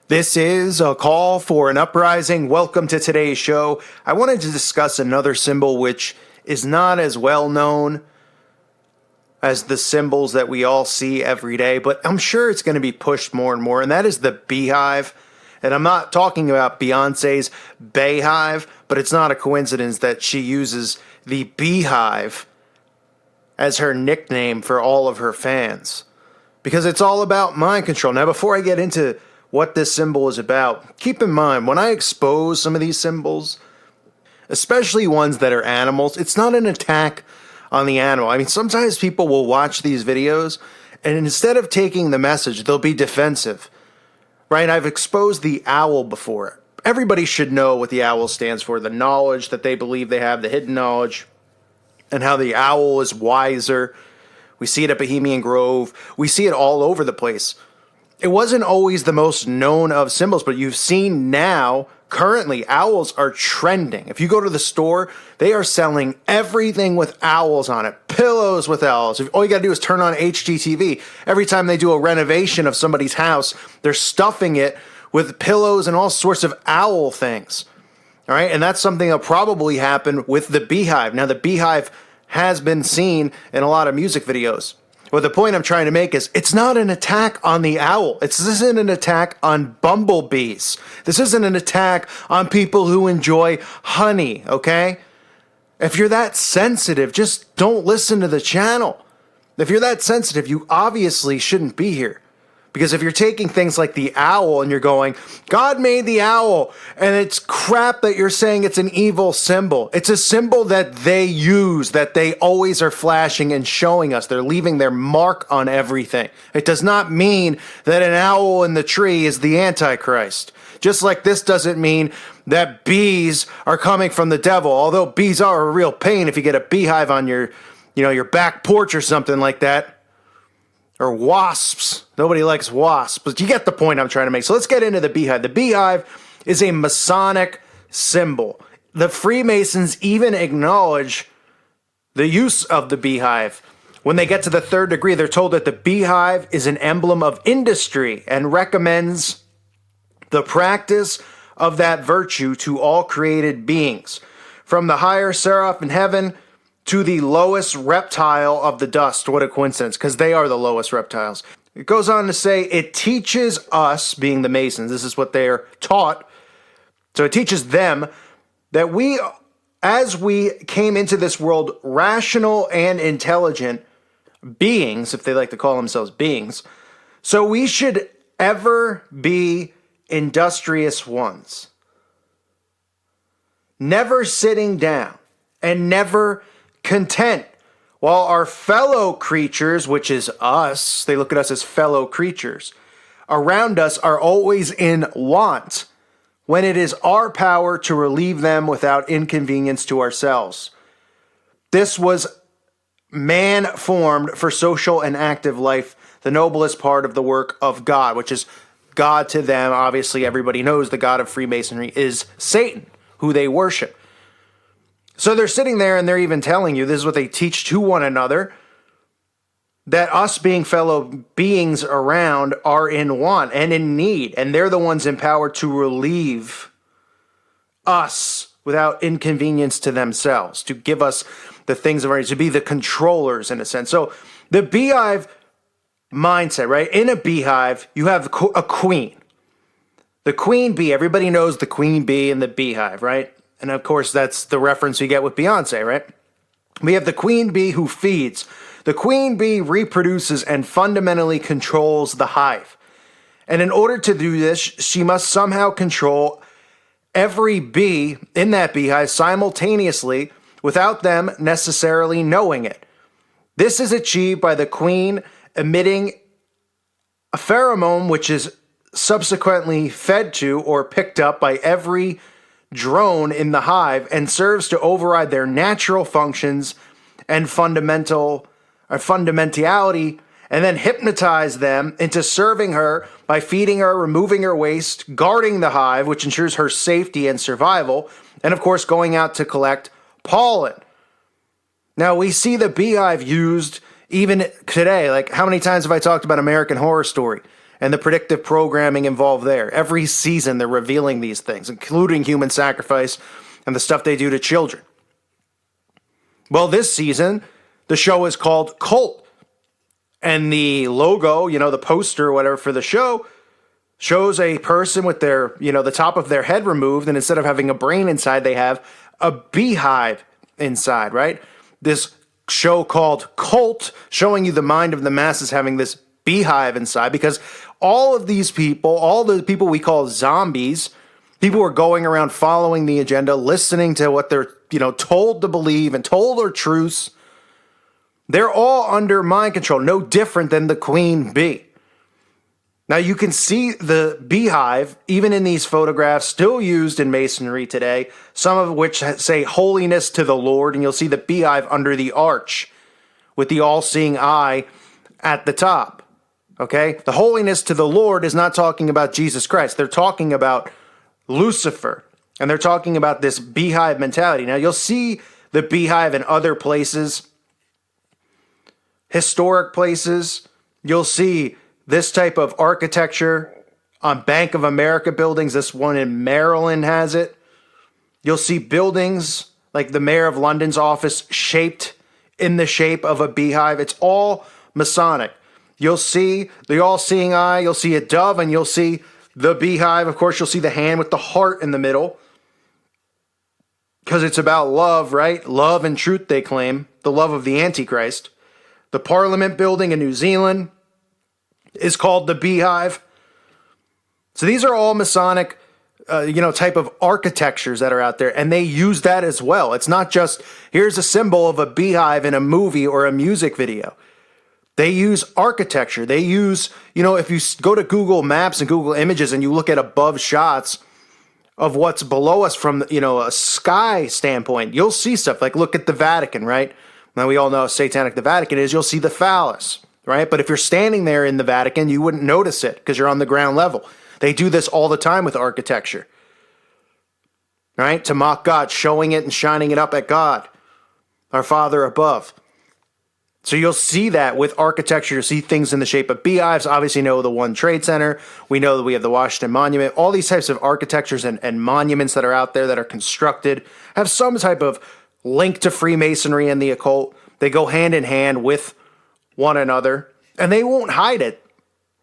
This is a call for an uprising. Welcome to today's show. I wanted to discuss another symbol which is not as well known as the symbols that we all see every day, but I'm sure it's going to be pushed more and more, and that is the BEEHIVE. And I'm not talking about Beyonce's BEEHIVE, but it's not a coincidence that she uses the BEEHIVE as her nickname for all of her fans, because it's all about mind control. Now, before I get into what this symbol is about, keep in mind, when I expose some of these symbols, especially ones that are animals, it's not an attack on the animal. I mean, sometimes people will watch these videos, and instead of taking the message, they'll be defensive, right? I've exposed the owl before. Everybody should know what the owl stands for, the knowledge that they believe they have, the hidden knowledge, and how the owl is wiser. We see it at Bohemian Grove. We see it all over the place. It wasn't always the most known of symbols, but you've seen now, currently, owls are trending. If you go to the store, they are selling everything with owls on it. Pillows with owls. All you got to do is turn on HGTV. Every time they do a renovation of somebody's house, they're stuffing it with pillows and all sorts of owl things. All right, and that's something that'll probably happen with the BEEHIVE. Now, the BEEHIVE has been seen in a lot of music videos. Well, the point I'm trying to make is it's not an attack on the owl. This isn't an attack on bumblebees. This isn't an attack on people who enjoy honey, okay? If you're that sensitive, just don't listen to the channel. If you're that sensitive, you obviously shouldn't be here. Because if you're taking things like the owl and you're going, God made the owl, and it's crap that you're saying it's an evil symbol. It's a symbol that they use, that they always are flashing and showing us. They're leaving their mark on everything. It does not mean that an owl in the tree is the Antichrist. Just like this doesn't mean that bees are coming from the devil, although bees are a real pain if you get a beehive on your back porch or something like that. Or wasps. Nobody likes wasps, but you get the point I'm trying to make. So let's get into the BEEHIVE. The BEEHIVE is a Masonic symbol. The Freemasons even acknowledge the use of the BEEHIVE. When they get to the third degree, they're told that the BEEHIVE is an emblem of industry and recommends the practice of that virtue to all created beings, from the higher seraph in heaven to the lowest reptile of the dust. What a coincidence, because they are the lowest reptiles. It goes on to say it teaches us, being the Masons, this is what they're taught, so it teaches them that we, as we came into this world, rational and intelligent beings, if they like to call themselves beings, so we should ever be industrious ones. Never sitting down and never content, while our fellow creatures, which is us, they look at us as fellow creatures, around us are always in want, when it is our power to relieve them without inconvenience to ourselves. This was man formed for social and active life, the noblest part of the work of God, which is God to them. Obviously, everybody knows the God of Freemasonry is Satan, who they worship. So they're sitting there and they're even telling you, this is what they teach to one another, that us being fellow beings around are in want and in need, and they're the ones empowered to relieve us without inconvenience to themselves, to give us the things of our needs, to be the controllers in a sense. So the BEEHIVE mindset, right? In a BEEHIVE, you have a queen. The queen bee, everybody knows the queen bee and the BEEHIVE, right? And of course, that's the reference you get with Beyonce, right? We have the queen bee who feeds. The queen bee reproduces and fundamentally controls the hive. And in order to do this, she must somehow control every bee in that beehive simultaneously without them necessarily knowing it. This is achieved by the queen emitting a pheromone which is subsequently fed to or picked up by every drone in the hive and serves to override their natural functions and fundamentality, and then hypnotize them into serving her by feeding her, removing her waste, guarding the hive, which ensures her safety and survival, and of course going out to collect pollen. Now we see the BEEHIVE used even today. Like, how many times have I talked about American Horror Story? and the predictive programming involved there. Every season, they're revealing these things, including human sacrifice and the stuff they do to children. Well, this season, the show is called Cult. And the logo, the poster or whatever for the show, shows a person with their, the top of their head removed. And instead of having a brain inside, they have a beehive inside, right? This show called Cult, showing you the mind of the masses having this beehive inside, because all of these people, all the people we call zombies, people who are going around following the agenda, listening to what they're, told to believe and told are truths, they're all under mind control, no different than the queen bee. Now you can see the beehive, even in these photographs, still used in Masonry today, some of which say holiness to the Lord, and you'll see the beehive under the arch with the all-seeing eye at the top. Okay? The holiness to the Lord is not talking about Jesus Christ. They're talking about Lucifer, and they're talking about this beehive mentality. Now you'll see the beehive in other places, historic places. You'll see this type of architecture on Bank of America buildings. This one in Maryland has it. You'll see buildings like the Mayor of London's office shaped in the shape of a beehive. It's all Masonic. You'll see the all-seeing eye. You'll see a dove, and you'll see the beehive. Of course, you'll see the hand with the heart in the middle, because it's about love, right? Love and truth, they claim. The love of the Antichrist. The Parliament building in New Zealand is called the Beehive. So these are all Masonic, type of architectures that are out there, and they use that as well. It's not just, here's a symbol of a beehive in a movie or a music video. They use architecture. They use, if you go to Google Maps and Google Images and you look at above shots of what's below us from, a sky standpoint, you'll see stuff like, look at the Vatican, right? Now, we all know how satanic the Vatican is. You'll see the phallus, right? But if you're standing there in the Vatican, you wouldn't notice it because you're on the ground level. They do this all the time with architecture, right? To mock God, showing it and shining it up at God, our Father above. So you'll see that with architecture. You'll see things in the shape of beehives. Obviously, you know the One Trade Center. We know that we have the Washington Monument. All these types of architectures and monuments that are out there that are constructed have some type of link to Freemasonry and the occult. They go hand in hand with one another, and they won't hide it.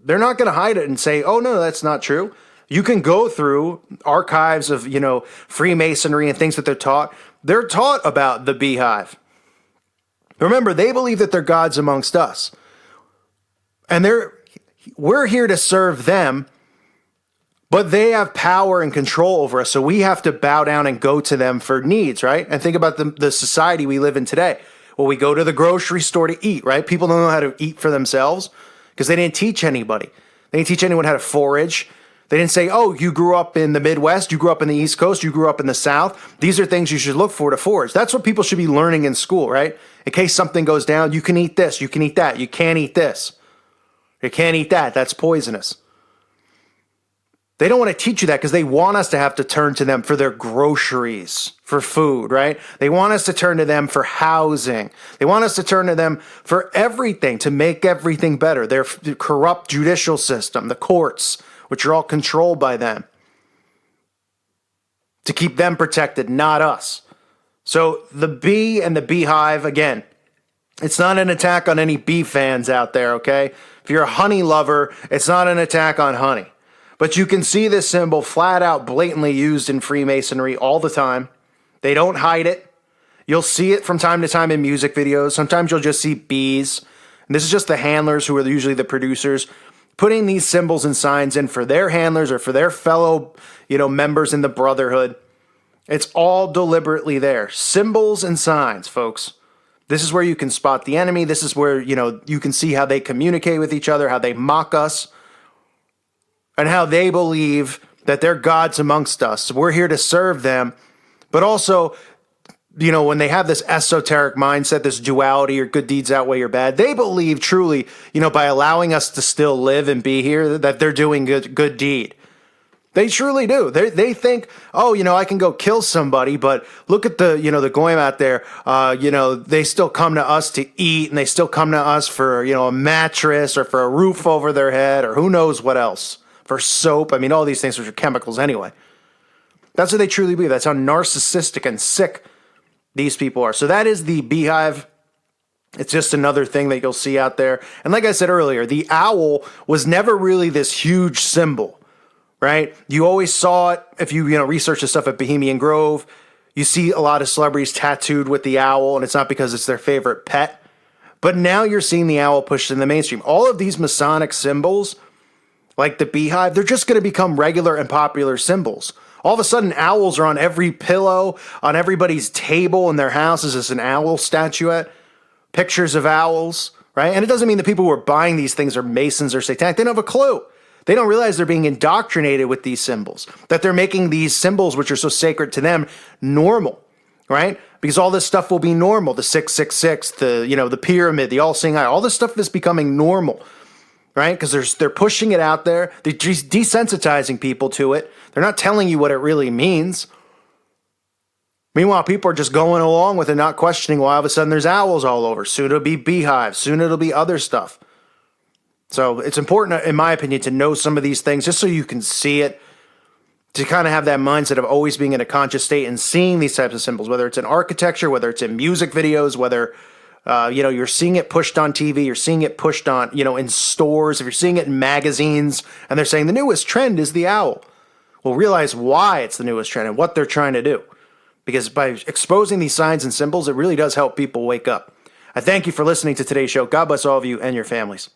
They're not going to hide it and say, oh, no, that's not true. You can go through archives of, Freemasonry and things that they're taught. They're taught about the beehive. Remember, they believe that they're gods amongst us. And we're here to serve them, but they have power and control over us. So we have to bow down and go to them for needs, right? And think about the society we live in today. Well, we go to the grocery store to eat, right? People don't know how to eat for themselves because they didn't teach anybody. They didn't teach anyone how to forage. They didn't say, oh, you grew up in the Midwest, you grew up in the East Coast, you grew up in the South. These are things you should look for to forage. That's what people should be learning in school, right? In case something goes down, you can eat this, you can eat that, you can't eat this. You can't eat that, that's poisonous. They don't want to teach you that because they want us to have to turn to them for their groceries, for food, right? They want us to turn to them for housing. They want us to turn to them for everything, to make everything better. Their corrupt judicial system, the courts, which are all controlled by them, to keep them protected, not us. So the bee and the beehive, again, it's not an attack on any bee fans out there, okay? If you're a honey lover, it's not an attack on honey. But you can see this symbol flat out blatantly used in Freemasonry all the time. They don't hide it. You'll see it from time to time in music videos. Sometimes you'll just see bees. And this is just the handlers, who are usually the producers, putting these symbols and signs in for their handlers or for their fellow, members in the brotherhood. It's all deliberately there. Symbols and signs, folks. This is where you can spot the enemy. This is where, you can see how they communicate with each other, how they mock us, and how they believe that they're gods amongst us. We're here to serve them. But also, when they have this esoteric mindset, this duality, or good deeds outweigh your bad, they believe truly, by allowing us to still live and be here, that they're doing good deed. They truly do. They think, oh, I can go kill somebody, but look at the goyim out there. They still come to us to eat, and they still come to us for, a mattress or for a roof over their head or who knows what else, for soap. I mean, all these things which are chemicals anyway. That's what they truly believe. That's how narcissistic and sick these people are. So that is the beehive. It's just another thing that you'll see out there. And like I said earlier, the owl was never really this huge symbol. Right? You always saw it if you research the stuff at Bohemian Grove. You see a lot of celebrities tattooed with the owl, and it's not because it's their favorite pet. But now you're seeing the owl pushed in the mainstream. All of these Masonic symbols, like the beehive, they're just going to become regular and popular symbols. All of a sudden, owls are on every pillow, on everybody's table in their houses is an owl statuette, pictures of owls, right? And it doesn't mean the people who are buying these things are Masons or satanic. They don't have a clue. They don't realize they're being indoctrinated with these symbols, that they're making these symbols, which are so sacred to them, normal, right? Because all this stuff will be normal. The 666, the pyramid, the all-seeing eye, all this stuff is becoming normal, right? Because they're pushing it out there. They're desensitizing people to it. They're not telling you what it really means. Meanwhile, people are just going along with it, not questioning why all of a sudden there's owls all over. Soon it'll be beehives. Soon it'll be other stuff. So it's important, in my opinion, to know some of these things just so you can see it, to kind of have that mindset of always being in a conscious state and seeing these types of symbols, whether it's in architecture, whether it's in music videos, whether, you're seeing it pushed on TV, you're seeing it pushed on, in stores, if you're seeing it in magazines, and they're saying the newest trend is the owl. Well, realize why it's the newest trend and what they're trying to do. Because by exposing these signs and symbols, it really does help people wake up. I thank you for listening to today's show. God bless all of you and your families.